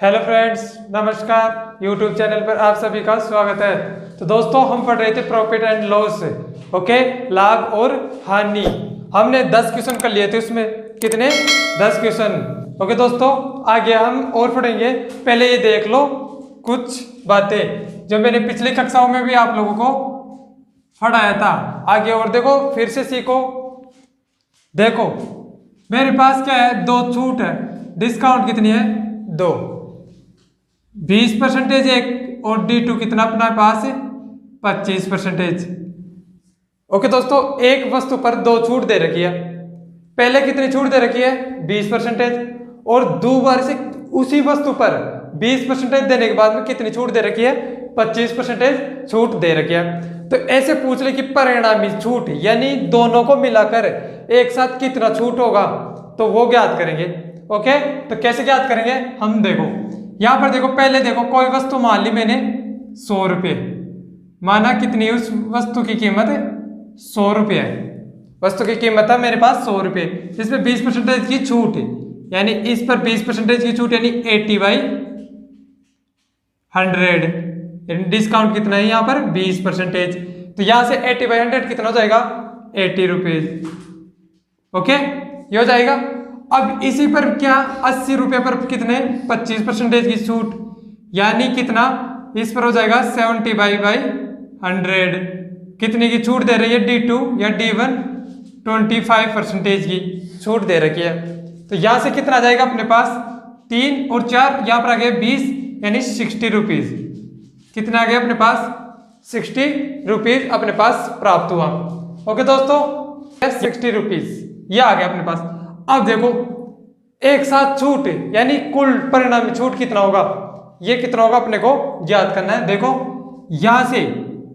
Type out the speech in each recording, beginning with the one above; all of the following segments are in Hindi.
हेलो फ्रेंड्स, नमस्कार। यूट्यूब चैनल पर आप सभी का स्वागत है। तो दोस्तों, हम पढ़ रहे थे प्रॉफिट एंड लॉस। ओके, लाभ और हानि। हमने 10 क्वेश्चन कर लिए थे, उसमें कितने 10 क्वेश्चन। ओके दोस्तों, आगे हम और पढ़ेंगे। पहले ये देख लो कुछ बातें जो मैंने पिछली कक्षाओं में भी आप लोगों को पढ़ाया था। आगे और देखो, फिर से सीखो। देखो मेरे पास क्या है, 2 छूट है। डिस्काउंट कितनी है? 2। 20% एक और D2 कितना अपना पास है? 25%। ओके दोस्तों, एक वस्तु पर 2 छूट दे रखी है। पहले कितनी छूट दे रखी है? 20%। और दोबारा से उसी वस्तु पर 20% देने के बाद में कितनी छूट दे रखी है? 25% छूट दे रखी है। तो ऐसे पूछ ले कि परिणामी छूट यानी दोनों को मिलाकर एक साथ कितना छूट होगा, तो वो ज्ञात करेंगे। ओके, तो कैसे ज्ञात करेंगे हम? देखो यहां पर देखो, पहले देखो कोई वस्तु मान ली मैंने 100 रुपये माना। कितनी उस वस्तु की कीमत? 100 रुपये है। वस्तु की कीमत है मेरे पास 100 रुपये। इसमें 20% की छूट है, यानी इस पर 20% की छूट, यानी 80/100। डिस्काउंट कितना है यहाँ पर? 20%। तो यहां से 80/100 कितना हो जाएगा? 80 रुपीज। ओके, ये हो जाएगा। अब इसी पर क्या 80 रुपये पर कितने? 25% की छूट, यानी कितना? इस पर हो जाएगा 70/100। कितने की छूट दे रही है? D2 या D1 25% की छूट दे रखी है। तो यहां से कितना आ जाएगा अपने पास? 3 और 4, यहां पर आ गया 20, यानी 60 रुपीज। कितना आ गया अपने पास? 60 रुपीज अपने पास प्राप्त हुआ। ओके दोस्तों, 60 रुपीज ये आ गया अपने पास। अब देखो एक साथ छूट, यानी कुल परिणामी छूट कितना होगा, ये कितना होगा अपने को ज्ञात करना है। देखो यहां से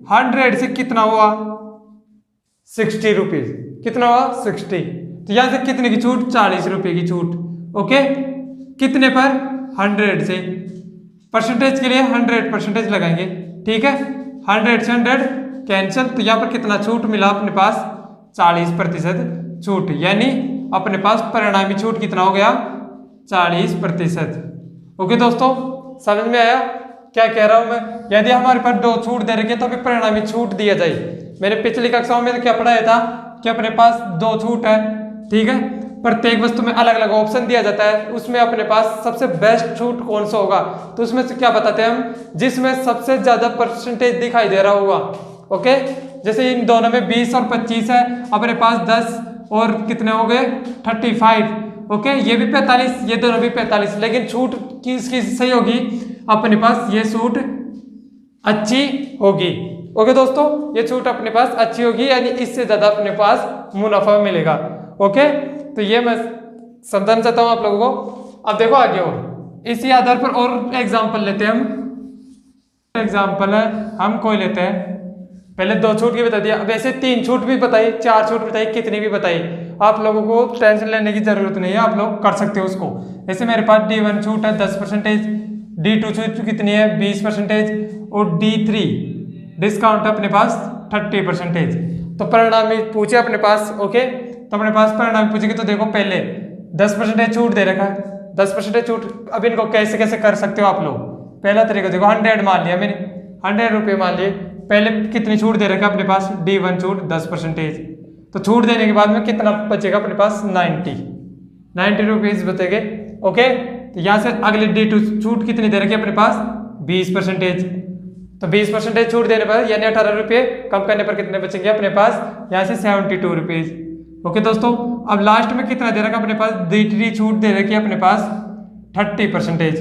100 से कितना हुआ? 60 रुपीज। कितना हुआ? 60। तो यहां से कितने की छूट? 40 रुपए की छूट। ओके, कितने पर? 100 से। परसेंटेज के लिए 100% लगाएंगे। ठीक है, 100 से 100 कैंसिल। तो यहां पर कितना छूट मिला अपने पास? 40% छूट, यानी अपने पास परिणामी छूट कितना हो गया? 40%। ओके दोस्तों, समझ में आया क्या कह रहा हूं मैं? यदि हमारे पास 2 छूट दे रखे तो भी परिणामी छूट दिया जाए। मैंने पिछली कक्षाओं में क्या पढ़ाया था कि अपने पास 2 छूट है। ठीक है, प्रत्येक वस्तु में अलग अलग ऑप्शन दिया जाता है। उसमें अपने पास सबसे बेस्ट छूट कौन सा होगा, तो उसमें से क्या बताते हैं हम? जिसमें सबसे ज्यादा परसेंटेज दिखाई दे रहा होगा। ओके, जैसे इन दोनों में 20 और 25 है, अपने पास 10 और कितने हो गए? 35। ओके, ये भी 45, ये दोनों भी 45, लेकिन छूट किसकी सही होगी? अपने पास ये छूट अच्छी होगी। ओके दोस्तों, ये छूट अपने पास अच्छी होगी, यानी इससे ज्यादा अपने पास मुनाफा मिलेगा। ओके, तो ये मैं समझाना चाहता हूं आप लोगों को। अब देखो आगे और इसी आधार पर और एग्जाम्पल लेते हैं हम। एग्जाम्पल है, हम कोई लेते हैं। पहले 2 छूट की बता दिया, अब ऐसे 3 छूट भी बताई, 4 छूट बताई, कितनी भी बताई। आप लोगों को टेंशन लेने की जरूरत नहीं है, आप लोग कर सकते हो उसको। जैसे मेरे पास D1 छूट है 10%, D2 छूट कितनी है? 20%, और D3 डिस्काउंट अपने पास 30%। तो परिणामी पूछे अपने पास। ओके, तो अपने पास परिणामी पूछेगी तो देखो पहले 10% छूट दे रखा है, 10% छूट। अब इनको कैसे कैसे कर सकते हो आप लोग? पहला तरीका देखो, 100 मान लिया मैंने, 100 रुपये मान लिए। पहले कितनी छूट दे रखा है अपने पास? D1 छूट 10%। तो छूट देने के बाद में कितना बचेगा अपने पास? 90 रुपीज बचेंगे। ओके, तो यहाँ से अगले D2 छूट कितनी दे रखी है अपने पास? 20%। तो 20% छूट देने पर यानी 18 रुपये कम करने पर कितने बचेंगे अपने पास? यहाँ से 72 रुपीज। ओके दोस्तों, अब लास्ट में कितना दे रखा अपने पास? D3 छूट दे रखी है अपने पास 30%।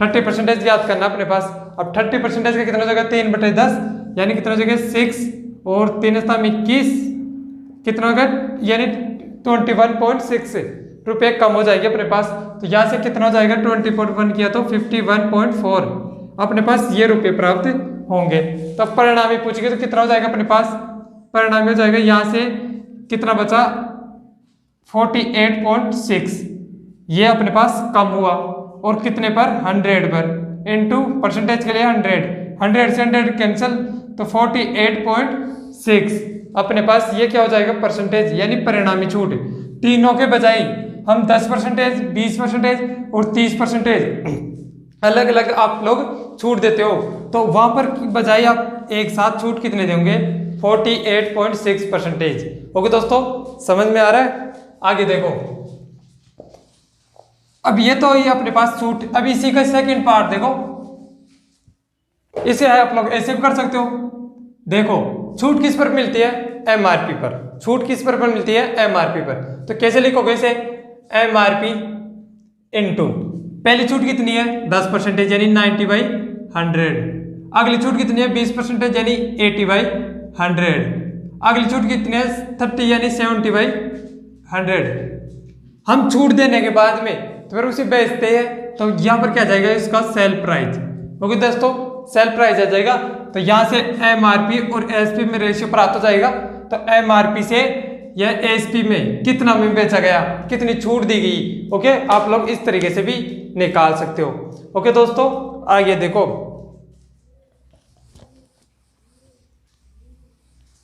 30% याद करना अपने पास। अब 30% का कितना हो जाएगा? 3/10, यानी कितना हो जाएगा? 6 और 3 21, कितना होगा? यानी 21.6 रुपये कम हो जाएगी अपने पास। तो यहाँ से कितना हो जाएगा? 20.1 किया तो 51.4 अपने पास ये रुपये प्राप्त होंगे। तो परिणामी पूछेंगे तो कितना हो जाएगा अपने पास? परिणामी हो जाएगा यहाँ से कितना बचा? 48.6, ये अपने पास कम हुआ। और कितने पर? 100 पर। इनटू परसेंटेज के लिए 100 से 100 कैंसिल, तो 48.6 अपने पास ये क्या हो जाएगा? परसेंटेज, यानी परिणामी छूट। तीनों के बजाय हम 10%, 20% और 30% अलग अलग आप लोग छूट देते हो, तो वहां पर बजाय आप एक साथ छूट कितने देंगे? 48.6%। ओके दोस्तों, समझ में आ रहा है? आगे देखो, अब ये तो ये अपने पास छूट। अब इसी का सेकंड पार्ट देखो, इसे है आप लोग ऐसे भी कर सकते हो। देखो छूट किस पर मिलती है? एमआरपी पर। छूट किस पर मिलती है? एमआरपी पर। तो कैसे लिखोगे इसे? एमआरपी इनटू पहली छूट कितनी है? 10% यानी 90/100। अगली छूट कितनी है? 20% यानी 80/100। अगली छूट कितनी है? 30 यानी 70/100। हम छूट देने के बाद में तो फिर उसे बेचते हैं, तो यहाँ पर क्या जाएगा? इसका सेल प्राइस। ओके दोस्तों, सेल प्राइस आ जाएगा। तो यहाँ से एमआरपी और एसपी में रेशियो प्राप्त हो जाएगा। तो एमआरपी से या एसपी में कितना में बेचा गया, कितनी छूट दी गई। ओके, आप लोग इस तरीके से भी निकाल सकते हो। ओके दोस्तों, आगे देखो,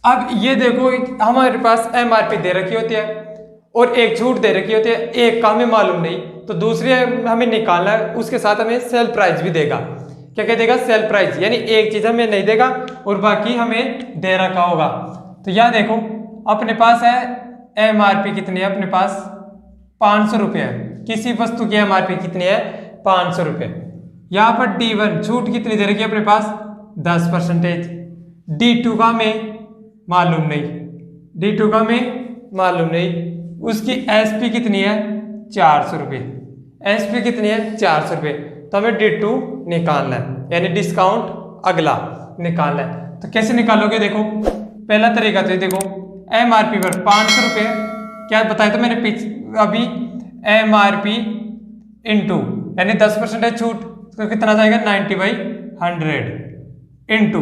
अब ये देखो हमारे पास एमआरपी दे रखी होती है और एक छूट दे रखी होती है। एक का हमें मालूम नहीं, तो दूसरी हमें निकालना है, उसके साथ हमें सेल प्राइस भी देगा। क्या क्या देगा? सेल प्राइस, यानी एक चीज हमें नहीं देगा और बाकी हमें दे रखा होगा। तो यहाँ देखो अपने पास है एमआरपी कितनी है? अपने पास 500 रुपये है। किसी वस्तु की एमआरपी कितनी है? 500 रुपये। यहाँ पर D1 छूट कितनी दे रखी है? अपने पास 10%। D2 का हमें मालूम नहीं, D2 का हमें मालूम नहीं। उसकी एसपी कितनी है? 400 रुपये। एसपी कितनी है? 400 रुपये। तो हमें D2 निकालना है, यानी डिस्काउंट अगला निकालना है। तो कैसे निकालोगे? देखो पहला तरीका तो देखो, एमआरपी पर 500 रुपये, क्या बताया था मैंने अभी? एमआरपी इंटू यानी 10% छूट, तो कितना जाएगा? 90/100 इंटू,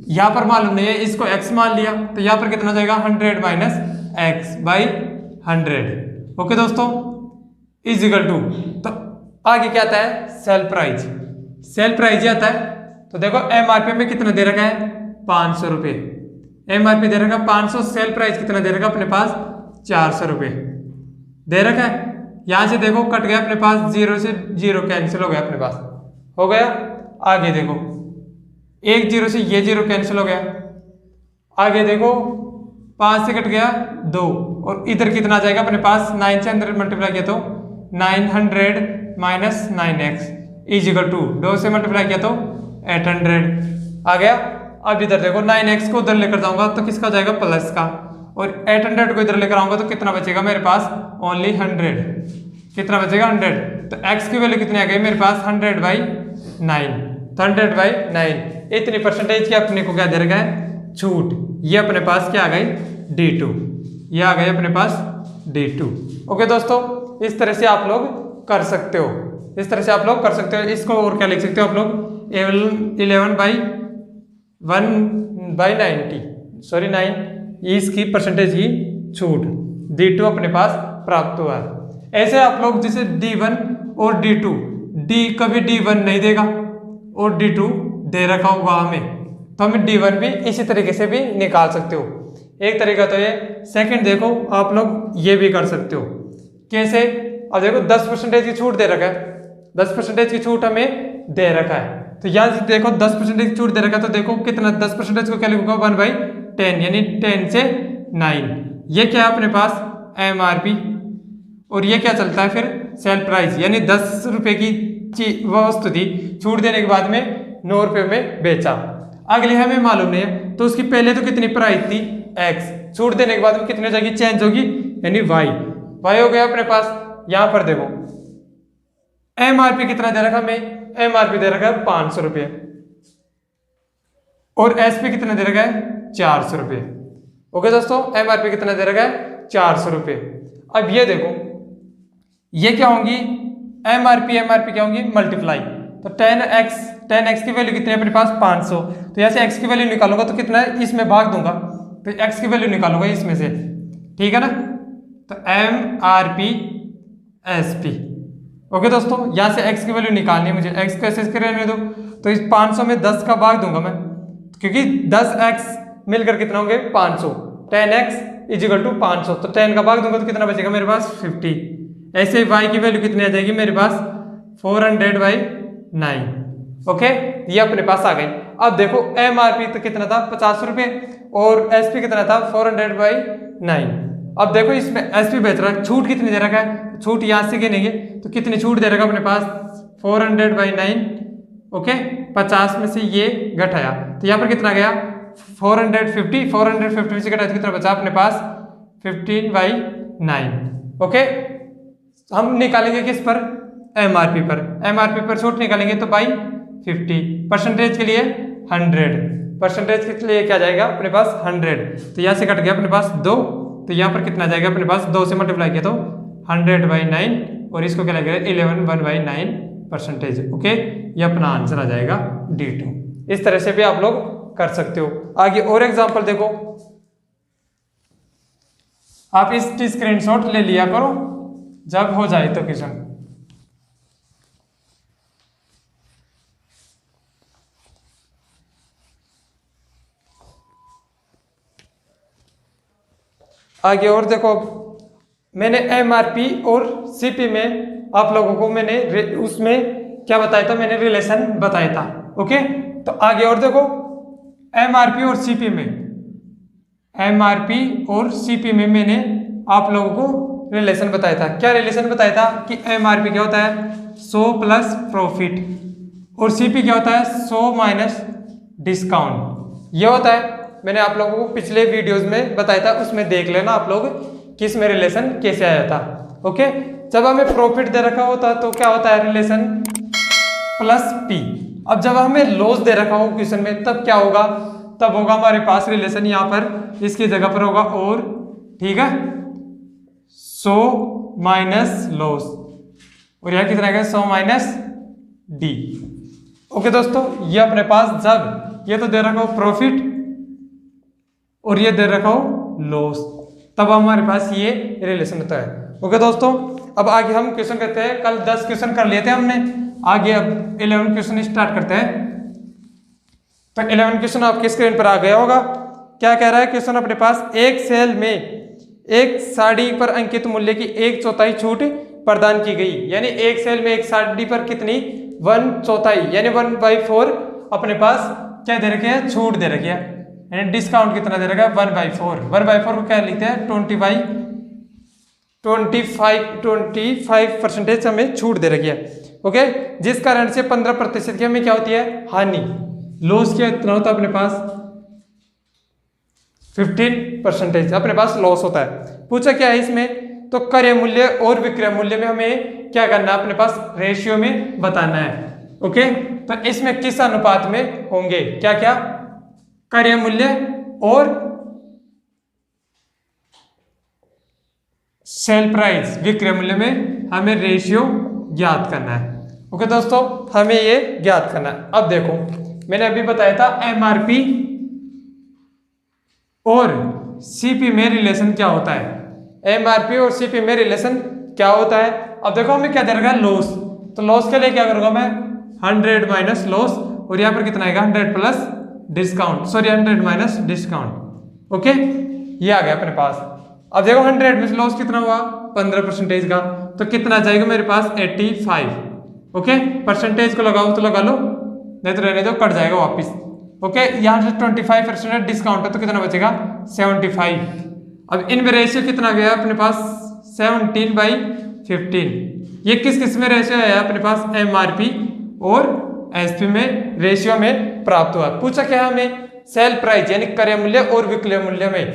यहाँ पर मालूम नहीं है, इसको x मान लिया, तो यहाँ पर कितना जाएगा? 100 माइनस x/100। ओके दोस्तों, इज इक्वल टू, तो आगे क्या आता है? Sale price. सेल प्राइस आता है। तो देखो एमआरपी में कितना दे रखा है? 500 रुपये। एमआरपी दे रखा 500, सेल प्राइस कितना दे रखा? अपने पास 400 रुपये दे रखा है। यहां से देखो कट गया अपने पास, 0 से 0 कैंसिल हो गया अपने पास, हो गया। आगे देखो, एक 0 से ये 0 कैंसिल हो गया। आगे देखो 5 से कट गया 2, और इधर कितना आ जाएगा अपने पास? 9 से 100 मल्टीप्लाई किया तो 900 minus 9x is equal to 2 से मल्टीप्लाई किया तो 800 आ गया। अब इधर देखो 9x को उधर लेकर जाऊंगा तो किसका जाएगा? प्लस का, और 800 को इधर लेकर आऊंगा तो कितना बचेगा मेरे पास? ओनली 100। कितना बचेगा? 100। तो x की वैल्यू कितनी आ गई मेरे पास? 100/9। तो 100/9 इतनी परसेंटेज की अपने को क्या दे रखा है? छूट। ये अपने पास क्या आ गई? D2। ये आ गई अपने पास D2। ओके दोस्तों, इस तरह से आप लोग कर सकते हो, इस तरह से आप लोग कर सकते हो। इसको और क्या लिख सकते हो आप लोग? 11/1/90 सॉरी 9 इसकी परसेंटेज की छूट D2 अपने पास प्राप्त हुआ है। ऐसे आप लोग जैसे D1 और D2, D कभी D1 नहीं देगा और D2 दे रखा होगा हमें, तो हमें D1 भी इसी तरीके से भी निकाल सकते हो। एक तरीका तो ये। सेकंड देखो आप लोग ये भी कर सकते हो। कैसे? अब देखो 10% की छूट दे रखा है, 10% की छूट हमें दे रखा है। तो यहाँ से देखो 10% की छूट दे रखा है, तो देखो कितना 10% को क्या लिखूंगा? 1/10 यानी 10 से 9। ये क्या है अपने पास? एमआरपी। और ये क्या चलता है फिर? सेल प्राइस, यानी 10 रुपये की वस्तु थी, छूट देने के बाद में 9 रुपये में बेचा। अगली हमें मालूम नहीं है, तो उसकी पहले तो कितनी प्राइस थी? x, छूट देने के बाद में कितनी हो जाएगी? चेंज होगी, यानी y हो गया अपने पास। यहां पर देखो एमआरपी कितना दे रखा हमें? एमआरपी दे रखा है 500 रुपये, और एसपी कितना दे रखा है? 400 रुपये। ओके दोस्तों, एमआरपी कितना दे रखा है? 400 रुपये। अब ये देखो ये क्या होंगी? एमआरपी क्या होंगी? मल्टीप्लाई। तो 10x की वैल्यू कितनी है अपने पास? 500। तो यहाँ से x की वैल्यू निकालूंगा तो कितना है? इसमें भाग दूंगा तो x की वैल्यू निकालूंगा इसमें से, ठीक है ना। तो एमआरपी एसपी। ओके दोस्तों, यहाँ से x की वैल्यू निकालनी है मुझे। x को ऐसे रहने दो, तो इस 500 में 10 का भाग दूंगा मैं, क्योंकि 10x मिलकर कितना होंगे? 500। 10x इज इक्वल टू 500, तो 10 का भाग दूंगा तो कितना बचेगा मेरे पास? 50। ऐसे y की वैल्यू कितनी आ जाएगी मेरे पास? 400/50। 9। ओके, ये अपने पास आ गई। अब देखो MRP तो कितना था 50 रुपये और SP कितना था 400/9। अब देखो इसमें SP बेच रहा है, छूट कितनी दे रखा है, छूट यहाँ से गिनेंगे तो कितनी छूट दे रखा है अपने पास 400/9। ओके, 50 में से ये घटाया तो यहाँ पर कितना गया 450। 450 में से घटाया तो कितना बचा अपने पास 15/9। ओके, हम निकालेंगे किस पर, MRP पर। MRP पर छूट निकालेंगे तो बाई 50, परसेंटेज के लिए 100, परसेंटेज के लिए क्या जाएगा अपने पास 100। तो यहाँ से कट गया अपने पास 2, तो यहाँ पर कितना जाएगा अपने पास 2 से मल्टीप्लाई किया तो 100/9 और इसको क्या लगेगा 11/9 परसेंटेज। ओके, ये अपना आंसर आ जाएगा D2। इस तरह से भी आप लोग कर सकते हो। आगे और एग्जांपल देखो, आप इसकी स्क्रीनशॉट ले लिया करो जब हो जाए तो क्वेश्चन। आगे और देखो, मैंने MRP और CP में आप लोगों को मैंने उसमें क्या बताया था, मैंने रिलेशन बताया था। ओके, तो आगे और देखो MRP और CP में, MRP और CP में मैंने आप लोगों को रिलेशन बताया था। क्या रिलेशन बताया था कि MRP क्या होता है 100 प्लस प्रॉफिट और CP क्या होता है 100 माइनस डिस्काउंट। ये होता है, मैंने आप लोगों को पिछले वीडियोस में बताया था, उसमें देख लेना आप लोग कि इसमें रिलेशन कैसे आया था। ओके, जब हमें प्रॉफिट दे रखा होता तो क्या होता है रिलेशन प्लस P। अब जब हमें लॉस दे रखा हो क्वेश्चन में तब क्या होगा, तब होगा हमारे पास रिलेशन यहाँ पर इसकी जगह पर होगा और, ठीक है, 100 माइनस लॉस और यहाँ कितना है 100 माइनस D। ओके दोस्तों, ये अपने पास जब ये तो दे रखा हो प्रॉफिट और ये दे रखा हो लॉस, तब हमारे पास ये रिलेशन होता है। ओके दोस्तों, अब आगे हम क्वेश्चन करते हैं। कल 10 क्वेश्चन कर लिए थे हमने, आगे अब 11 क्वेश्चन स्टार्ट करते हैं। तो 11 क्वेश्चन आपके स्क्रीन पर आ गया होगा। क्या कह रहा है क्वेश्चन, अपने पास एक सेल में एक साड़ी पर अंकित मूल्य की 1/4 छूट प्रदान की गई। यानी एक सेल में एक साड़ी पर कितनी 1/4 यानी 1/4 अपने पास क्या दे रखे है, छूट दे रखी है। यानी डिस्काउंट कितना दे रखा है 1/4। 1/4 को क्या लिखते हैं 25% हमें छूट दे रखी है। ओके, जिस कारण से 15% की हमें क्या होती है हानि, लॉस क्या इतना होता है अपने पास 15% अपने पास लॉस होता है। पूछा क्या है इसमें, तो क्रय मूल्य और विक्रय मूल्य में हमें क्या करना है, अपने पास रेशियो में बताना है। ओके, तो इसमें किस अनुपात में होंगे, क्या क्या, क्रय मूल्य और सेल प्राइस विक्रय मूल्य में हमें रेशियो ज्ञात करना है। ओके दोस्तों, हमें ये ज्ञात करना है। अब देखो, मैंने अभी बताया था MRP और CP में रिलेशन क्या होता है। MRP और CP में रिलेशन क्या होता है, अब देखो हमें क्या दे रखा है लॉस, तो लॉस के लिए क्या करूंगा मैं 100 माइनस लॉस और यहाँ पर कितना आएगा 100 plus discount, sorry 100 minus discount. Okay, ये आ गया अपने पास। अब देखो 100 में लॉस कितना हुआ 15% का, तो कितना जाएगा मेरे पास 85। ओके, परसेंटेज को लगाओ तो लगा लो, नहीं तो रहने दो, कट जाएगा वापिस। ओके, यहाँ से 25% डिस्काउंट है तो कितना बचेगा 75। अब इनमें रेशियो कितना गया अपने पास 17/15। ये किस किस में रेशियो है अपने पास MRP और SP में रेशियो में प्राप्त हुआ। पूछा क्या हमें सेल प्राइस यानी क्रय मूल्य और विक्रय मूल्य में,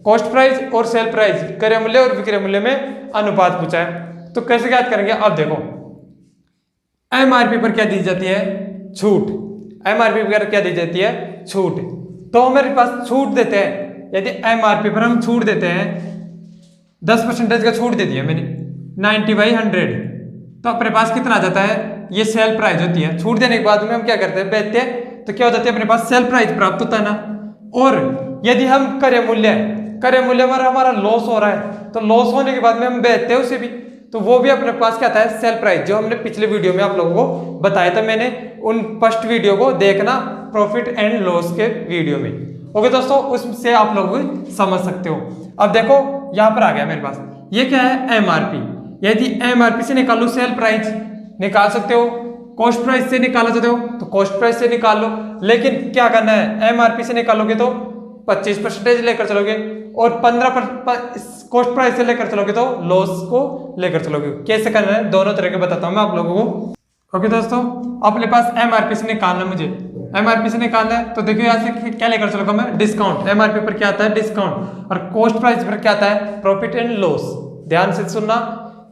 कॉस्ट प्राइस और सेल प्राइस क्रय मूल्य और विक्रय मूल्य में अनुपात पूछा है। तो कैसे ज्ञात करेंगे, अब देखो MRP पर क्या दी जाती है छूट, MRP पर क्या दी जाती है छूट, तो हमारे पास छूट देते हैं। यदि MRP पर हम छूट देते हैं 10% का छूट दे दिया मैंने 90/100, तो अपने पास कितना आ जाता है, ये सेल प्राइस होती है। छूट देने के बाद में हम क्या करते हैं बेचते हैं, तो क्या हो जाती है अपने पास सेल प्राइस प्राप्त होता है ना। और यदि हम क्रय मूल्य पर हमारा लॉस हो रहा है, तो लॉस होने के बाद में हम बेचते हैं उसे भी, तो वो भी अपने पास क्या आता है सेल प्राइस, जो हमने पिछले वीडियो में आप लोगों को बताया था। मैंने उन फर्स्ट वीडियो को देखना, प्रॉफिट एंड लॉस के वीडियो में। ओके दोस्तों, उससे आप लोग समझ सकते हो। अब देखो यहाँ पर आ गया मेरे पास, ये क्या है MRP। यदि MRP से निकालो सेल प्राइस निकाल सकते हो, कॉस्ट प्राइस से निकालना चाहते हो तो कॉस्ट प्राइस से निकाल लो, लेकिन क्या करना है एमआरपी से निकालोगे तो 25% लेकर चलोगे और 15% कॉस्ट प्राइस से लेकर चलोगे तो लॉस को लेकर चलोगे। कैसे करना है दोनों तरह के बताता हूं मैं आप लोगों को। ओके दोस्तों, अपने पास एमआरपी से निकालना, मुझे एमआरपी से निकालना है तो देखिए यहाँ से क्या लेकर चलोगे मैं डिस्काउंट। एमआरपी पर क्या आता है डिस्काउंट और कॉस्ट प्राइस पर क्या आता है प्रॉफिट एंड लॉस। ध्यान से सुनना,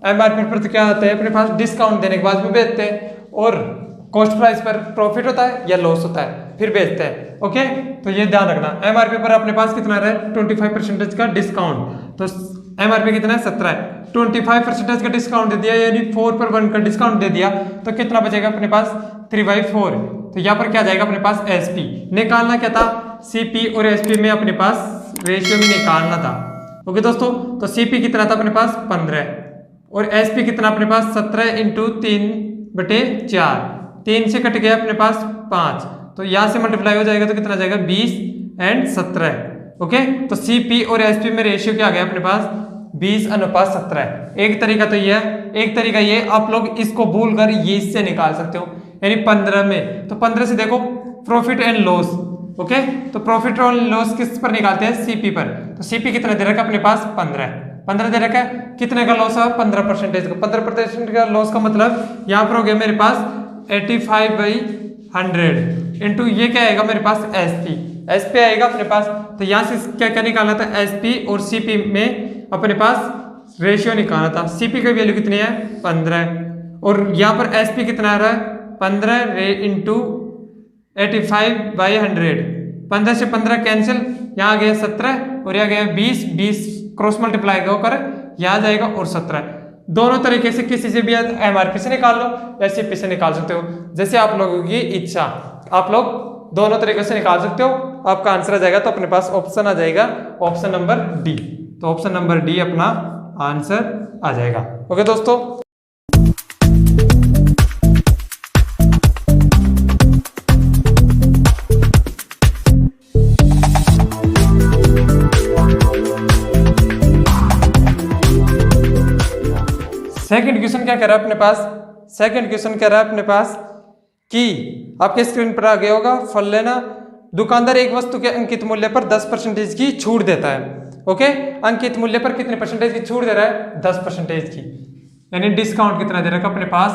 एमआरपी पर तो क्या आता है अपने पास डिस्काउंट देने के बाद में बेचते हैं और कॉस्ट प्राइस पर प्रॉफिट होता है या लॉस होता है फिर बेचते हैं। ओके, तो ये ध्यान रखना। एमआरपी पर अपने पास कितना रहा है 25% का डिस्काउंट, तो एमआरपी कितना है 17 है, 25% का डिस्काउंट दे दिया यानी 4 पर 1 का डिस्काउंट दे दिया तो कितना बचेगा अपने पास 3/4। तो यहाँ पर क्या जाएगा अपने पास एसपी। निकालना क्या था सीपी और एसपी में अपने पास रेशियो में निकालना था। ओके दोस्तों, तो सीपी कितना था अपने पास 15 और एसपी कितना अपने पास 17 × 3/4, 3 से कट गया अपने पास 5 तो यहाँ से मल्टीप्लाई हो जाएगा तो कितना जाएगा 20 और 17। ओके, तो सीपी और एसपी में रेशियो क्या आ गया अपने पास 20:17। एक तरीका तो ये है, एक तरीका ये आप लोग इसको भूल कर ये इससे निकाल सकते हो यानी 15 में, तो 15 से देखो प्रॉफिट एंड लॉस। ओके, तो प्रॉफिट और लॉस किस पर निकालते हैं सीपी पर, तो सीपी कितना दे रखा है अपने पास 15 दे रखा है। कितने का लॉस है 15% का, 15% का लॉस का मतलब यहाँ पर हो गया मेरे पास 85/100 इंटू ये क्या आएगा मेरे पास एसपी आएगा अपने पास। तो यहाँ से क्या क्या निकालना था एसपी और सीपी में अपने पास रेशियो निकालना था। सीपी की वैल्यू कितनी है 15 और यहाँ पर एसपी कितना आ रहा है 15 इंटू 85/100। 15 से 15 कैंसिल, यहाँ गया 17 और यहाँ गया 20 क्रॉस मल्टीप्लाई होकर यहाँ जाएगा और 17। दोनों तरीके से किसी से भी एमआरपी से निकाल लो या सीपी से निकाल सकते हो, जैसे आप लोगों की इच्छा। आप लोग दोनों तरीके से निकाल सकते हो। आपका आंसर आ जाएगा तो अपने पास ऑप्शन आ जाएगा ऑप्शन नंबर डी, तो ऑप्शन नंबर डी अपना आंसर आ जाएगा। ओके दोस्तों, सेकंड क्वेश्चन क्या कह रहा है अपने पास, सेकंड क्वेश्चन कह रहा है अपने पास कि आपके स्क्रीन पर आ गया होगा फल लेना। दुकानदार एक वस्तु के अंकित मूल्य पर 10% की छूट देता है। ओके, अंकित मूल्य पर कितने परसेंटेज की छूट दे रहा है 10% की, यानी डिस्काउंट कितना दे रखा है अपने पास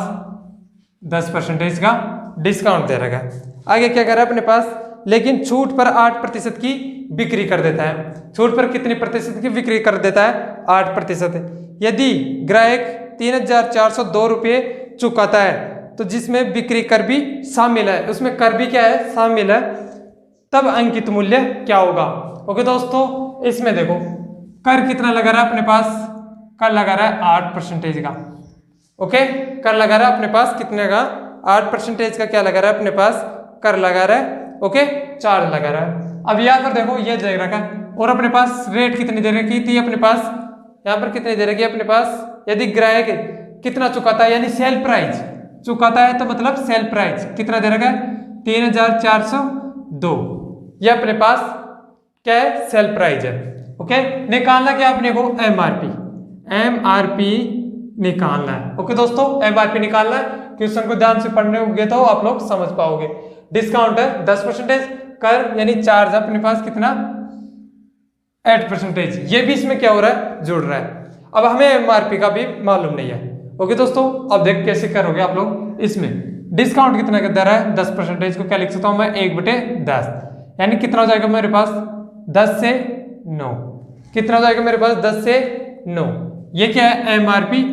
10% का डिस्काउंट दे रखा है। आगे क्या कह रहा है अपने पास, लेकिन छूट पर 8% की बिक्री कर देता है। छूट पर कितने प्रतिशत की बिक्री कर देता है 8%। यदि ग्राहक 3,402 रुपये चुकाता है तो जिसमें बिक्री कर भी शामिल है, उसमें कर भी क्या है शामिल है, तब अंकित मूल्य क्या होगा। ओके दोस्तों, इसमें देखो कर कितना लगा रहा है अपने पास, कर लगा रहा है 8% का। ओके, कर लगा रहा है अपने पास कितने का 8% का क्या लगा रहा है अपने पास कर लगा रहा है। ओके, चार्ज लगा रहा है। अब यहाँ पर देखो ये दे रखा है और अपने पास रेट कितनी दे रखी थी अपने पास, यहाँ पर कितनी दे रखी है अपने पास, यदि ग्राहक कितना चुकाता है यानी सेल प्राइस चुकाता है तो मतलब सेल प्राइस कितना दे रखा है 3,402, ये अपने पास क्या है सेल प्राइस है। ओके, निकालना क्या अपने को एमआरपी निकालना है। ओके दोस्तों, एमआरपी निकालना है। क्वेश्चन को ध्यान से पढ़ने होंगे तो आप लोग समझ पाओगे। डिस्काउंट है 10%, कर यानी चार्ज अपने पास कितना 8%, ये भी इसमें क्या हो रहा है जुड़ रहा है। अब हमें एमआरपी का भी मालूम नहीं है। ओके दोस्तों, अब देख कैसे करोगे आप लोग। इसमें डिस्काउंट कितना दे रहा है 10%, को क्या लिख सकता हूं मैं 1/10, यानी कितना हो जाएगा मेरे पास 10 से 9, कितना हो जाएगा मेरे पास 10 से 9। ये क्या है एमआरपी,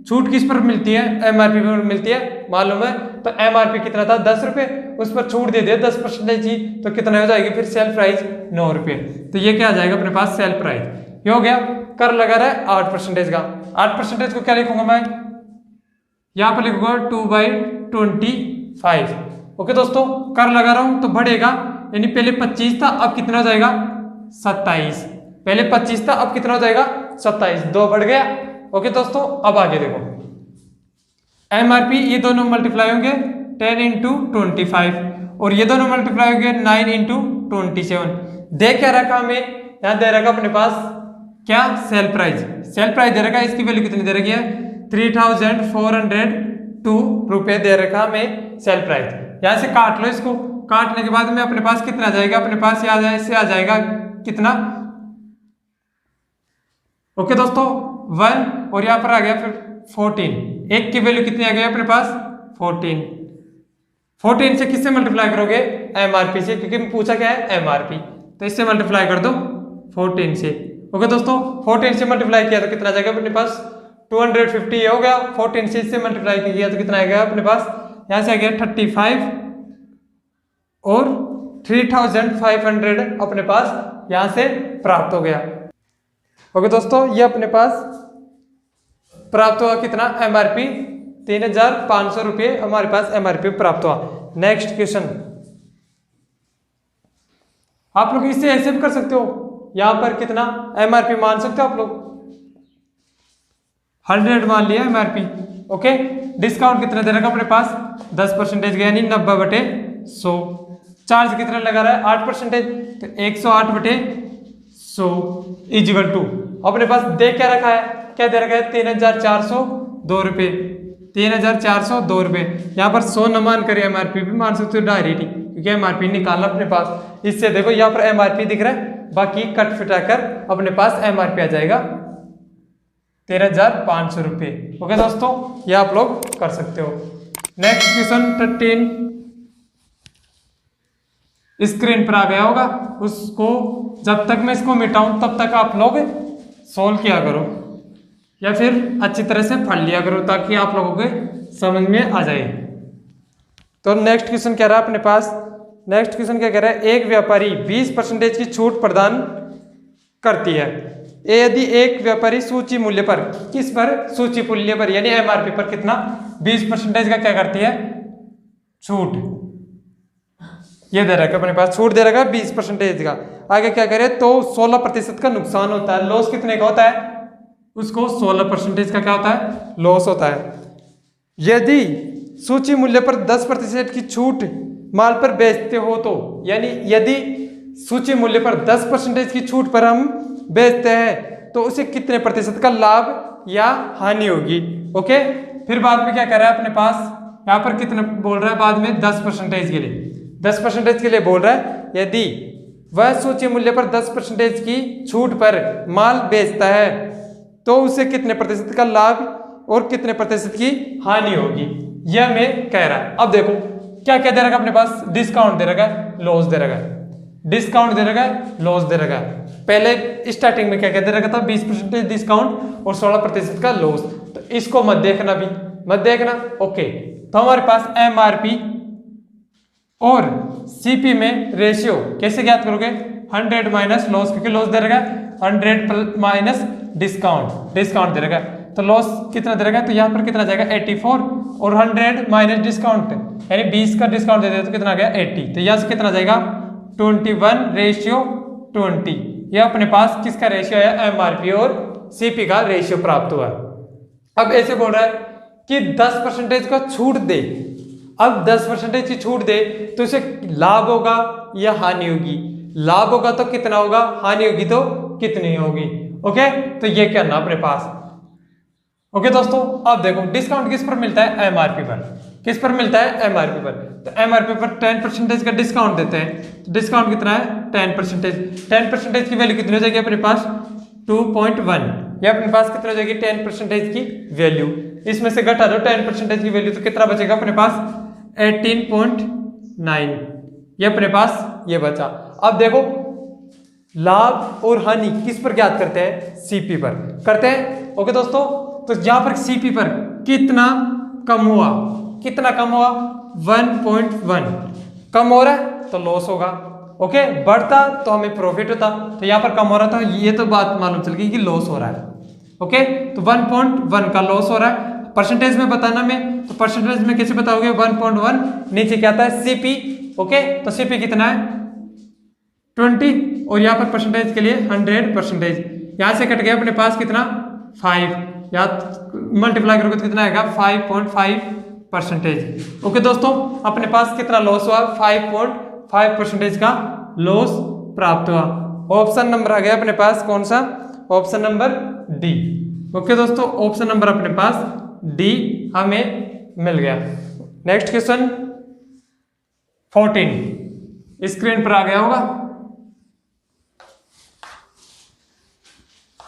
छूट किस पर मिलती है एमआरपी पर मिलती है मालूम है, तो एमआरपी कितना था 10 रुपए, उस पर छूट दे दिया 10% की तो कितना हो जाएगी फिर सेल प्राइस 9 रुपए। तो ये क्या आ जाएगा अपने पास सेल प्राइस, ये हो गया। कर लगा रहा है 8% का, 8% को क्या लिखूंगा मैं यहाँ पर लिखूंगा 2/25। ओके दोस्तों, कर लगा रहा हूं तो बढ़ेगा, यानी पहले 25 था अब कितना हो जाएगा 27, पहले 25 था अब कितना हो जाएगा 27, 2 बढ़ गया। ओके दोस्तों, अब आगे देखो एमआरपी, ये दोनों मल्टीप्लाई होंगे 10 × 25 और ये दोनों मल्टीप्लाई होंगे 9 × 27। दे क्या रखा हमें यहाँ दे रखा अपने पास क्या सेल प्राइस, सेल प्राइस दे रखा है, इसकी वैल्यू कितनी दे रखी है 3,402 रुपये दे रखा हमें सेल प्राइस। यहाँ से काट लो इसको, काटने के बाद में अपने पास कितना आ जाएगा, अपने पास से आ जाएगा कितना, ओके दोस्तों 1 और यहाँ पर आ गया फिर 14, एक की वैल्यू कितनी आ गई अपने पास 14 से किससे मल्टीप्लाई करोगे एमआरपी से, क्योंकि पूछा क्या है एमआरपी, तो इससे मल्टीप्लाई कर दो 14 से। ओके दोस्तों 14 से मल्टीप्लाई किया तो कितना आ जाएगा अपने पास 250 ये हो गया, 14 से इससे मल्टीप्लाई किया तो कितना आएगा अपने पास, यहाँ से आ गया 35 और 3500 अपने पास यहाँ से प्राप्त हो गया। ओके दोस्तों ये अपने पास प्राप्त हुआ कितना एमआरपी 3500 रुपये हमारे पास एमआरपी प्राप्त हुआ। नेक्स्ट क्वेश्चन, आप लोग इससे ऐसे भी कर सकते हो, यहां पर कितना एमआरपी मान सकते हो आप लोग 100 मान लिया एमआरपी। ओके डिस्काउंट कितना दे रखा अपने पास 10% यानी 90/100। चार्ज कितना लगा रहा है 8%, तो 108/100 इजिकल टू अपने पास दे क्या रखा है, क्या दे रखा है 3402 रुपये, 3402 रुपये। यहाँ पर 100 न मान कर एमआरपी भी मान सकते हो डायरेक्ट, क्योंकि एमआरपी निकालना अपने पास। इससे देखो यहाँ पर एमआरपी दिख रहा है, बाकी कट फिटा कर अपने पास एमआरपी आ जाएगा 13,500 रुपये। ओके दोस्तों ये आप लोग कर सकते हो। नेक्स्ट क्वेश्चन 13 स्क्रीन पर आ गया होगा, उसको जब तक मैं इसको मिटाऊं तब तक आप लोग सोल्व किया करो या फिर अच्छी तरह से पढ़ लिया करो ताकि आप लोगों के समझ में आ जाए। तो नेक्स्ट क्वेश्चन कह रहा है अपने पास, नेक्स्ट क्वेश्चन क्या कह रहा है, एक व्यापारी 20% की छूट प्रदान करती है, यदि एक व्यापारी सूची मूल्य पर, किस पर सूची मूल्य पर यानी एमआरपी पर कितना 20% का क्या करती है छूट, ये दे रखा अपने पास छूट दे रखा 20% का। आगे क्या करे तो 16% का नुकसान होता है, लॉस कितने का होता है उसको 16% का क्या होता है लॉस होता है। यदि सूची मूल्य पर 10% की छूट माल पर बेचते हो तो, यानी यदि सूची मूल्य पर 10% की छूट पर हम बेचते हैं तो उसे कितने प्रतिशत का लाभ या हानि होगी। ओके फिर बाद में क्या कर रहा है अपने पास, यहाँ पर कितना बोल रहा है बाद में 10% के लिए, 10% के लिए बोल रहा है यदि वह सूची मूल्य पर 10% की छूट पर माल बेचता है तो उसे कितने प्रतिशत का लाभ और कितने प्रतिशत की हानि होगी, यह हमें कह रहा है। अब देखो क्या क्या दे रखा अपने पास, डिस्काउंट दे रखा है, लॉस दे रखा है, डिस्काउंट दे रखा है, लॉस दे रखा है। पहले स्टार्टिंग में क्या क्या दे रखा था 20% डिस्काउंट और 16% का लॉस, तो इसको मत देखना भी मत देखना। ओके तो हमारे पास एमआरपी और सीपी में रेशियो कैसे ज्ञात करोगे, 100 माइनस लॉस, क्योंकि लॉस दे रखा है 100 माइनस डिस्काउंट, डिस्काउंट दे रखा है तो लॉस कितना दे रखा है, तो यहाँ पर कितना जाएगा 84 और 100 माइनस डिस्काउंट यानी 20 का डिस्काउंट दे दे तो कितना आ गया 80, तो यहाँ से कितना जाएगा 21:20। यह अपने पास किसका रेशियो है एमआरपी और सीपी का रेशियो प्राप्त हुआ है। अब ऐसे बोल रहा है कि 10% का छूट दे, अब 10% की छूट दे तो इसे लाभ होगा या हानि होगी, लाभ होगा तो कितना होगा, हानि होगी तो कितनी होगी। ओके तो ये करना अपने पास। ओके दोस्तों अब देखो डिस्काउंट किस पर मिलता है एमआरपी पर, किस पर मिलता है एमआरपी पर, तो एमआरपी पर 10% का डिस्काउंट देते हैं, तो डिस्काउंट कितना है 10% की वैल्यू कितनी हो जाएगी अपने पास 2.1, ये अपने पास कितना हो जाएगी 10% की वैल्यू, इसमें से घटा दो 10% की वैल्यू तो कितना बचेगा अपने पास 18.9, ये अपने पास ये बचा। अब देखो लाभ और हानि किस पर ज्ञात करते हैं, सीपी पर करते हैं। ओके दोस्तों तो यहाँ पर सीपी पर कितना कम हुआ, कितना कम हुआ 1.1, कम हो रहा है तो लॉस होगा। ओके बढ़ता तो हमें प्रॉफिट होता, तो यहाँ पर कम हो रहा था, ये तो बात मालूम चल गई कि लॉस हो रहा है। ओके तो 1.1 का लॉस हो रहा है, परसेंटेज में बताना में, तो परसेंटेज में कैसे बताओगे 1.1 नीचे क्या आता है सीपी। ओके तो सीपी कितना है 20 और यहाँ पर परसेंटेज के लिए 100%, यहाँ से कट गया अपने पास कितना 5, या मल्टीप्लाई करोगे तो कितना आएगा 5.5%। ओके दोस्तों अपने पास कितना लॉस हुआ 5.5% का लॉस प्राप्त हुआ। ऑप्शन नंबर आ गया अपने पास कौन सा, ऑप्शन नंबर डी। ओके दोस्तों ऑप्शन नंबर अपने पास डी हमें मिल गया। नेक्स्ट क्वेश्चन 14 स्क्रीन पर आ गया होगा।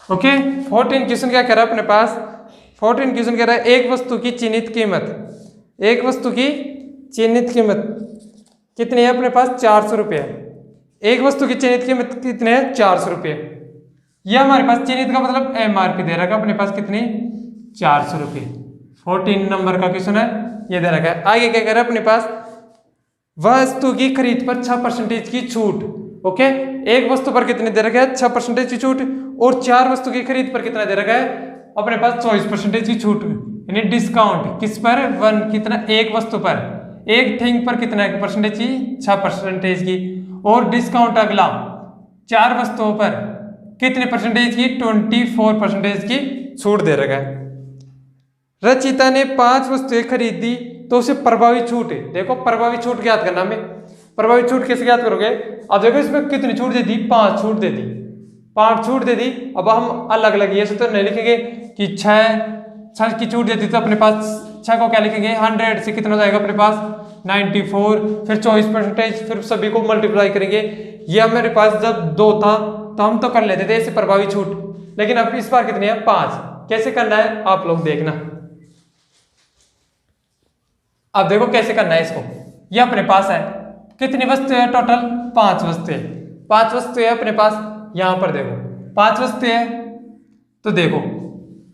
ओके 14 क्वेश्चन क्या कह रहा है अपने पास, 14 क्वेश्चन कह रहा है एक वस्तु की चिन्हित कीमत, एक वस्तु की चिन्हित कीमत कितनी है अपने पास 400 रुपये। एक वस्तु की चिन्हित कीमत कितने है 400 रुपये। यह हमारे पास चिन्हित का मतलब MRP दे रखा है अपने पास कितनी 400 रुपये। 14 नंबर का क्वेश्चन है ये दे रखा है। आगे क्या कह रहा है अपने पास वस्तु की खरीद पर 6% की छूट। ओके एक वस्तु पर कितने दे रखा है 6% की छूट और 4 वस्तु की खरीद पर कितना दे रखा है अपने पास 24% की छूट यानी डिस्काउंट किस पर 1 कितना एक वस्तु पर एक थिंग पर कितना परसेंटेज की 6% की और डिस्काउंट अगला 4 वस्तुओं पर कितने परसेंटेज की 24% की छूट दे रखा है। रचिता ने 5 वस्तुएं खरीदी तो उसे प्रभावी छूट है। देखो प्रभावी छूट याद करना हमें, प्रभावी छूट कैसे याद करोगे। अब देखो इसमें कितनी छूट दे दी 5 छूट दे दी, 5 छूट दे दी। अब हम अलग अलग ये तो नहीं लिखेंगे कि 6 की छूट देती तो अपने पास 6 को क्या लिखेंगे 100 से कितना हो जाएगा अपने पास 94 फिर 24% फिर सभी को मल्टीप्लाई करेंगे। ये हमारे पास जब 2 था तो हम तो कर लेते थे ऐसे प्रभावी छूट, लेकिन अब इस बार कितनी है 5। कैसे करना है आप लोग देखना। अब देखो कैसे करना है इसको। ये अपने पास है कितनी वस्तु है टोटल 5 वस्तु है, 5 वस्तु है अपने पास। यहां पर देखो 5 वस्तु है तो देखो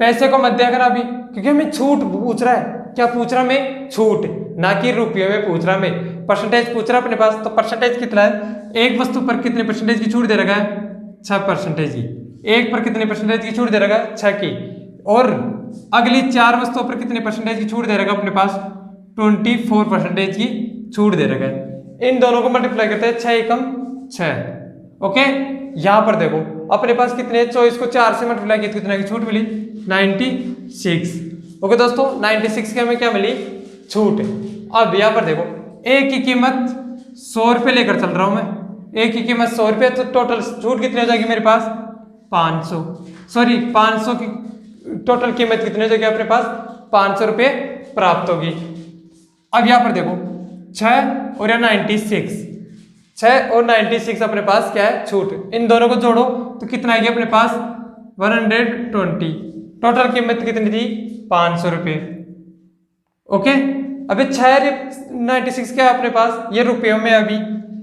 पैसे को मत देखना अभी क्योंकि हमें छूट पूछ रहा है। क्या पूछ रहा हमें छूट, ना कि रुपये में पूछ रहा हमें। परसेंटेज पूछ रहा है अपने पास तो परसेंटेज कितना है एक वस्तु पर कितने परसेंटेज की छूट दे रखा है 6% की, एक पर कितने परसेंटेज की छूट दे रखा है 6 की और अगली 4 वस्तुओं पर कितने परसेंटेज की छूट दे रखा है अपने पास 24% की छूट दे रखा है। इन दोनों को मल्टीप्लाई करते हैं 6 एकम 6। ओके यहां पर देखो अपने पास कितने 24 को 4 से मल्टीप्लाई किया कितने की छूट मिली 96। ओके दोस्तों 96 की हमें क्या मिली छूट। अब यहाँ पर देखो एक की कीमत 100 रुपये लेकर चल रहा हूं मैं, एक की कीमत 100 रुपये तो टोटल छूट कितनी हो जाएगी मेरे पास 500 की टोटल कीमत कितनी हो जाएगी अपने पास 500 रुपये प्राप्त होगी। अब यहाँ पर देखो 6 और 96, 6 और 96 अपने पास क्या है छूट। इन दोनों को जोड़ो तो कितना आएगी अपने पास 120। टोटल कीमत कितनी थी 500 रुपये। ओके अभी 96 क्या है अपने पास ये रुपयों में अभी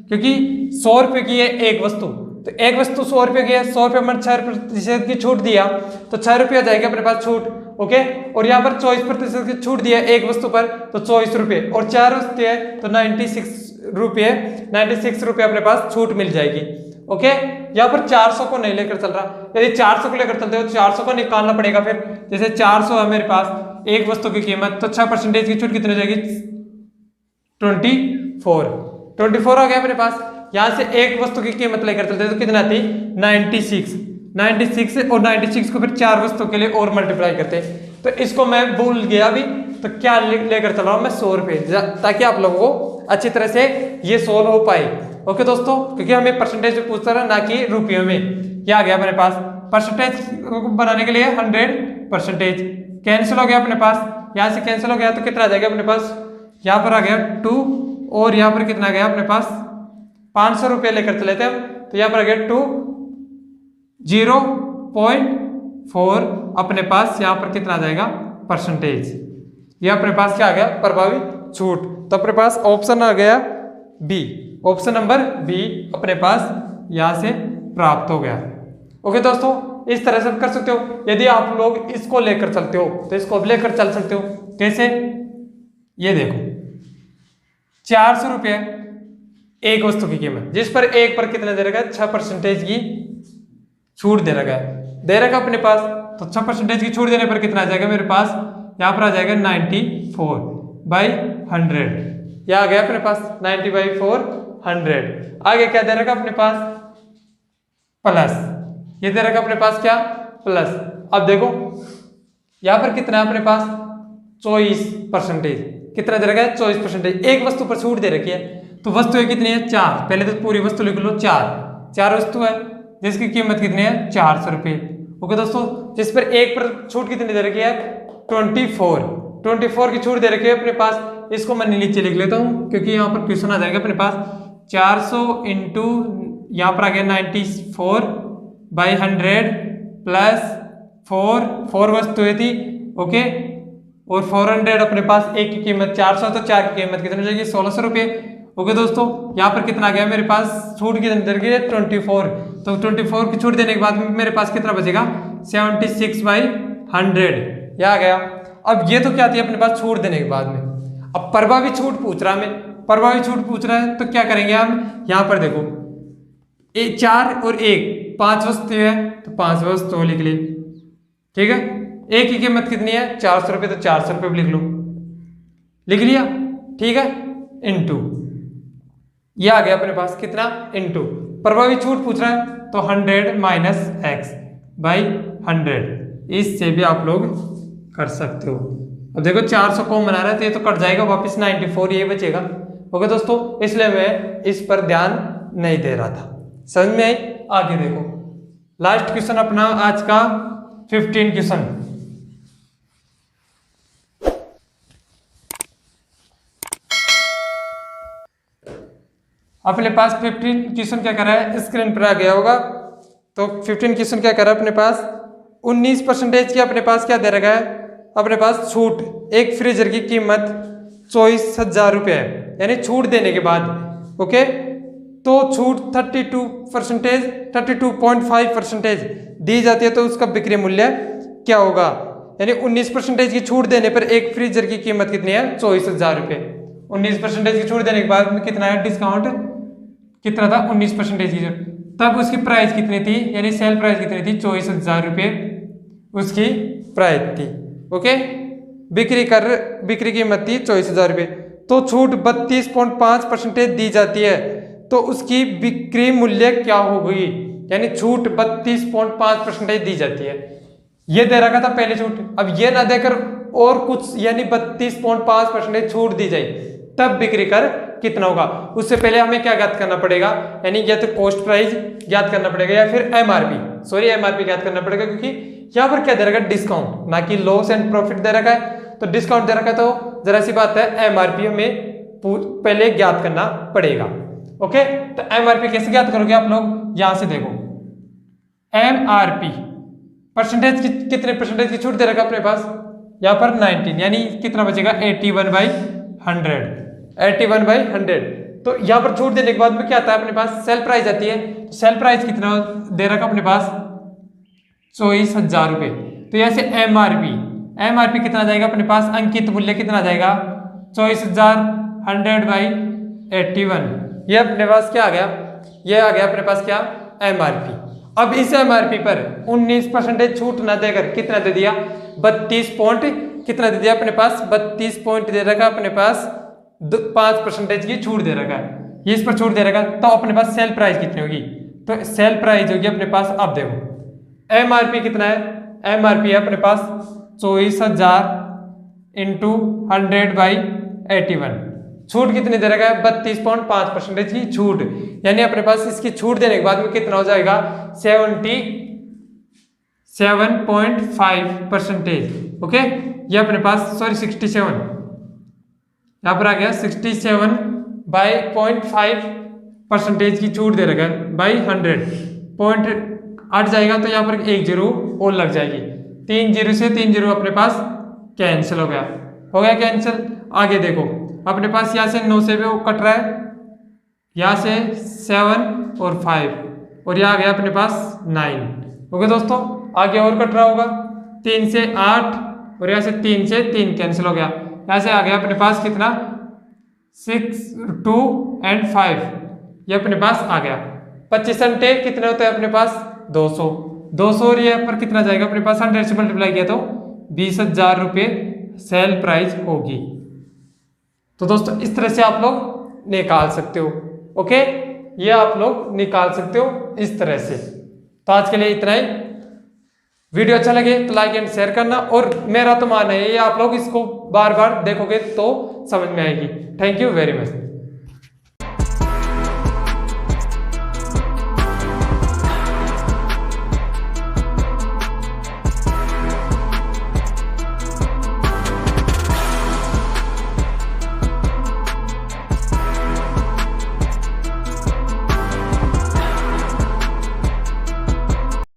क्योंकि 100 रुपये की है एक वस्तु तो एक वस्तु 100 रुपये की है 100 रुपये में 6% की छूट दिया तो 6 रुपये आ जाएगी अपने पास छूट। ओके और यहाँ पर 24% की छूट दिया एक वस्तु पर तो 24 रुपये और 4 वस्तु है तो 96 रुपये अपने पास छूट मिल जाएगी। ओके यहाँ पर 400 को नहीं लेकर चल रहा, यदि 400 को लेकर चलते हो तो 400 को निकालना पड़ेगा। फिर जैसे 400 है मेरे पास एक वस्तु की कीमत तो 6% की छूट कितनी हो जाएगी 24 आ गया अपने पास। यहाँ से एक वस्तु की कीमत लेकर चलते तो कितना थी 96 और 96 को फिर 4 वस्तु के लिए और मल्टीप्लाई करते तो इसको मैं भूल गया अभी तो क्या लेकर चल रहा हूँ मैं 100 रुपये ताकि आप लोगों को अच्छी तरह से ये सोल्व हो पाए। ओके दोस्तों क्योंकि हमें परसेंटेज में पूछता रहा ना कि रुपयों में। क्या आ गया मेरे पास परसेंटेज बनाने के लिए 100% कैंसिल हो गया अपने पास, यहाँ से कैंसिल हो गया तो कितना आ जाएगा अपने पास यहाँ पर आ गया 2 और यहाँ पर कितना आ गया अपने पास 500 रुपये लेकर चले थे हम तो यहाँ पर आ गया 0.4 अपने पास यहाँ पर कितना आ जाएगा परसेंटेज। ये अपने पास क्या आ गया प्रभावी छूट। तो अपने पास ऑप्शन आ गया बी, ऑप्शन नंबर बी अपने पास यहाँ से प्राप्त हो गया। ओके दोस्तों इस तरह से कर सकते हो। यदि आप लोग इसको लेकर चलते हो तो इसको भी लेकर चल सकते हो। कैसे ये देखो 400 रुपये एक वस्तु की कीमत जिस पर एक पर कितना दे रखा है 6% की छूट दे रखा है, दे रखा अपने पास तो 6% की छूट देने पर कितना आ जाएगा मेरे पास यहाँ पर आ जाएगा 94/100। यह आ गया अपने पास 90/400। आगे क्या दे रखा अपने पास प्लस, ये दे रखा अपने पास क्या प्लस। अब देखो यहाँ पर कितना है अपने पास 24%, कितना दे रखा है 24%। एक वस्तु पर छूट दे रखी है तो वस्तुएं कितनी है 4, पहले तो पूरी वस्तु लिख लो 4 वस्तु है जिसकी कीमत कितनी है 400 रुपये। ओके दोस्तों जिस पर एक पर छूट कितनी दे रखी है 24 24 की छूट दे रखी है अपने पास, इसको मैं नीचे लिख लेता हूँ क्योंकि यहाँ पर क्वेश्चन आ जाएगा अपने पास 400 इंटू यहाँ पर आ गया 94/100 प्लस 4 वस्तुएं थी, ओके, और 400 अपने पास एक की कीमत 400, तो 4 की कीमत कितनी हो जाएगी 1600 रुपये। ओके दोस्तों, यहाँ पर कितना आ गया मेरे पास, छूट की अंदर की 24, तो 24 की छूट देने के बाद मेरे पास कितना बचेगा 76/100, यह आ गया। अब ये तो क्या थी अपने पास छूट देने के बाद में, अब प्रभावी छूट पूछ रहा है, प्रभावी छूट पूछ रहा है, तो क्या करेंगे हम, यहाँ पर देखो 4 और 1 5 वस्तु है, तो 5 वस्तु लिख ली, ठीक है। एक की कीमत कितनी है 400 रुपये, तो 400 रुपये लिख लो, लिख लिया, ठीक है, इनटू ये आ गया अपने पास कितना, इनटू प्रभावी छूट पूछ रहा है, तो 100 माइनस x/100, इससे भी आप लोग कर सकते हो। अब देखो 400 को मना रहा है तो ये तो कट जाएगा, वापस 94 ये बचेगा। ओके दोस्तों, इसलिए मैं इस पर ध्यान नहीं दे रहा था, समझ में आई। आगे देखो लास्ट क्वेश्चन अपना आज का 15 क्वेश्चन, अपने पास 15 क्वेश्चन क्या कर रहा है, स्क्रीन पर आ गया होगा। तो 15 क्वेश्चन क्या कर रहा है अपने पास, 19% की अपने पास क्या दे रखा है, अपने पास छूट, एक फ्रीजर की कीमत 24,000 रुपये है, यानी छूट देने के बाद, ओके, तो छूट 32.5% दी जाती है, तो उसका बिक्री मूल्य क्या होगा, यानी 19% की छूट देने पर एक फ्रीजर की कीमत कितनी है 24,000 रुपये। 19% की छूट देने के बाद में कितना है डिस्काउंट, कितना था 19% की छूट, तब उसकी प्राइस कितनी थी, यानी सेल प्राइस कितनी थी 24,000 रुपये उसकी प्राइस थी, ओके, बिक्री कीमत थी 24,000 रुपये, तो छूट 32.5% दी जाती है, तो उसकी बिक्री मूल्य क्या होगी, यानी छूट 32.5% दी जाती है, ये दे रखा था पहले छूट। अब ये ना देकर और कुछ यानी 32.5% छूट दी जाए, तब बिक्री कर कितना होगा, उससे पहले हमें क्या ज्ञात करना पड़ेगा, यानी या तो कॉस्ट प्राइस ज्ञात करना पड़ेगा या फिर एमआरपी ज्ञात करना पड़ेगा, क्योंकि यहाँ पर क्या दे रखा है डिस्काउंट, ना कि लॉस एंड प्रॉफिट दे रखा है, तो डिस्काउंट दे रखा है, तो जरा सी बात है एमआरपी हमें पहले ज्ञात करना पड़ेगा। ओके, तो एमआरपी कैसे ज्ञात करोगे आप लोग, यहां से देखो एमआरपी परसेंटेज की कितने परसेंटेज की छूट दे रखा है अपने पास, यहाँ पर 19, यानी कितना बचेगा 81/100, तो यहाँ पर छूट देने के बाद में क्या आता है अपने पास सेल प्राइस आती है, सेल प्राइस कितना दे रखा अपने पास 24,000 रुपये, तो यहाँ से एमआरपी कितना जाएगा अपने पास, अंकित मूल्य कितना जाएगा 24,100/81, ये अपने पास क्या आ गया, ये आ गया अपने पास क्या एमआरपी। अब इस एमआरपी पर 19% छूट ना देकर कितना दे दिया 32 पॉइंट कितना दे दिया अपने पास 32 पॉइंट दे रखा अपने पास 5% की छूट दे रखा है, ये इस पर छूट दे रखा, तो अपने पास सेल प्राइस कितनी होगी, तो सेल प्राइस होगी अपने पास, अब देखो एमआरपी कितना है, एमआरपी है अपने पास 24,000 इंटू 100/81, छूट कितनी दे रखा है 32.5% की छूट, यानी अपने पास इसकी छूट देने के बाद में कितना हो जाएगा 77.5%, ओके, ये अपने पास 67 यहाँ पर आ गया 67/0.5% की छूट दे रखा है बाई 100 पॉइंट 8 जाएगा, तो यहाँ पर एक जीरो और लग जाएगी, 3 जीरो से 3 जीरो अपने पास कैंसिल हो गया कैंसिल। आगे देखो अपने पास यहाँ से 9 से भी कट रहा है, यहाँ से 7 और 5 और यहाँ आ गया अपने पास 9, ओके दोस्तों, आगे और कट रहा होगा 3 से 8 और यहाँ से 3 से 3 कैंसिल हो गया, यहाँ से आ गया अपने पास कितना 6 2 और 5, ये अपने पास आ गया 25 घंटे कितने होते हैं अपने पास 200 और ये पर कितना जाएगा अपने पास 100 से मल्टीप्लाई किया तो 20,000 रुपये सेल प्राइस होगी। तो दोस्तों इस तरह से आप लोग निकाल सकते हो, ओके, ये आप लोग निकाल सकते हो इस तरह से। तो आज के लिए इतना ही, वीडियो अच्छा लगे तो लाइक एंड शेयर करना, और मेरा तो मानना है ये आप लोग इसको बार बार देखोगे तो समझ में आएगी। Thank you very much.